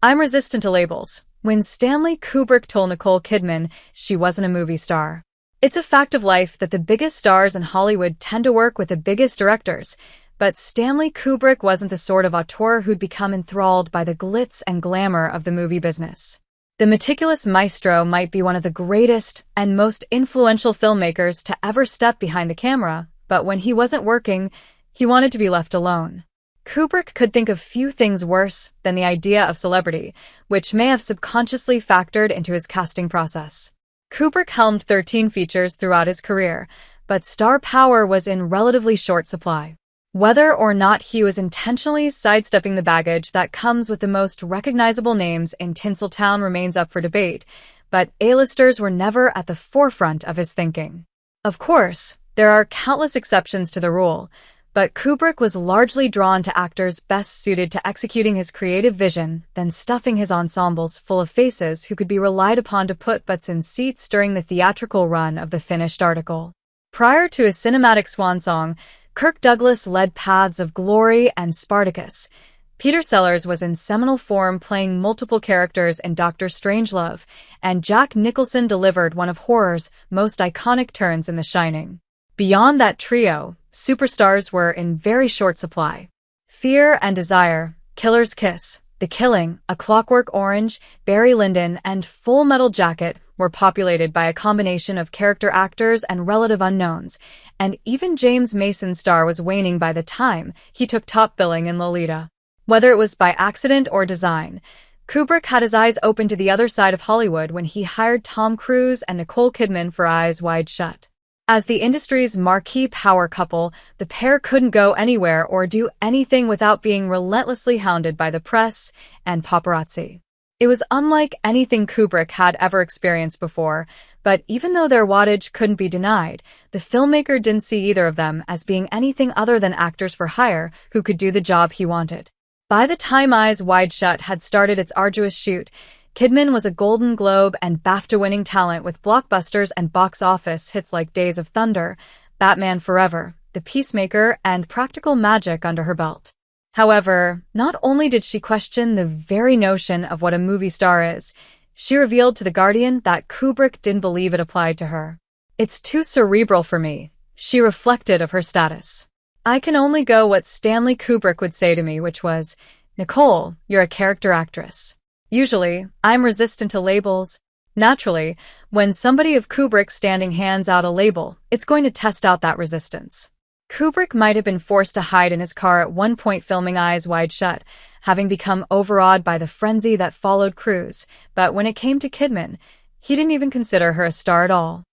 I'm resistant to labels. When Stanley Kubrick told Nicole Kidman she wasn't a movie star. It's a fact of life that the biggest stars in Hollywood tend to work with the biggest directors, but Stanley Kubrick wasn't the sort of auteur who'd become enthralled by the glitz and glamour of the movie business. The meticulous maestro might be one of the greatest and most influential filmmakers to ever step behind the camera, but when he wasn't working, he wanted to be left alone. Kubrick could think of few things worse than the idea of celebrity, which may have subconsciously factored into his casting process. Kubrick helmed 13 features throughout his career, but star power was in relatively short supply. Whether or not he was intentionally sidestepping the baggage that comes with the most recognizable names in Tinseltown remains up for debate, but A-listers were never at the forefront of his thinking. Of course, there are countless exceptions to the rule, but Kubrick was largely drawn to actors best suited to executing his creative vision than stuffing his ensembles full of faces who could be relied upon to put butts in seats during the theatrical run of the finished article. Prior to his cinematic swan song, Kirk Douglas led Paths of Glory and Spartacus. Peter Sellers was in seminal form playing multiple characters in Dr. Strangelove, and Jack Nicholson delivered one of horror's most iconic turns in The Shining. Beyond that trio, superstars were in very short supply. Fear and Desire, Killer's Kiss, The Killing, A Clockwork Orange, Barry Lyndon, and Full Metal Jacket were populated by a combination of character actors and relative unknowns, and even James Mason's star was waning by the time he took top billing in Lolita. Whether it was by accident or design, Kubrick had his eyes open to the other side of Hollywood when he hired Tom Cruise and Nicole Kidman for Eyes Wide Shut. As the industry's marquee power couple, the pair couldn't go anywhere or do anything without being relentlessly hounded by the press and paparazzi. It was unlike anything Kubrick had ever experienced before, but even though their wattage couldn't be denied, the filmmaker didn't see either of them as being anything other than actors for hire who could do the job he wanted. By the time Eyes Wide Shut had started its arduous shoot, Kidman was a Golden Globe and Bafta-winning talent with blockbusters and box office hits like Days of Thunder, Batman Forever, The Peacemaker, and Practical Magic under her belt. However, not only did she question the very notion of what a movie star is, she revealed to The Guardian that Kubrick didn't believe it applied to her. "It's too cerebral for me," she reflected of her status. "I can only go what Stanley Kubrick would say to me, which was, 'Nicole, you're a character actress.' Usually, I'm resistant to labels. Naturally, when somebody of Kubrick's standing hands out a label, it's going to test out that resistance." Kubrick might have been forced to hide in his car at one point filming Eyes Wide Shut, having become overawed by the frenzy that followed Cruise, but when it came to Kidman, he didn't even consider her a star at all.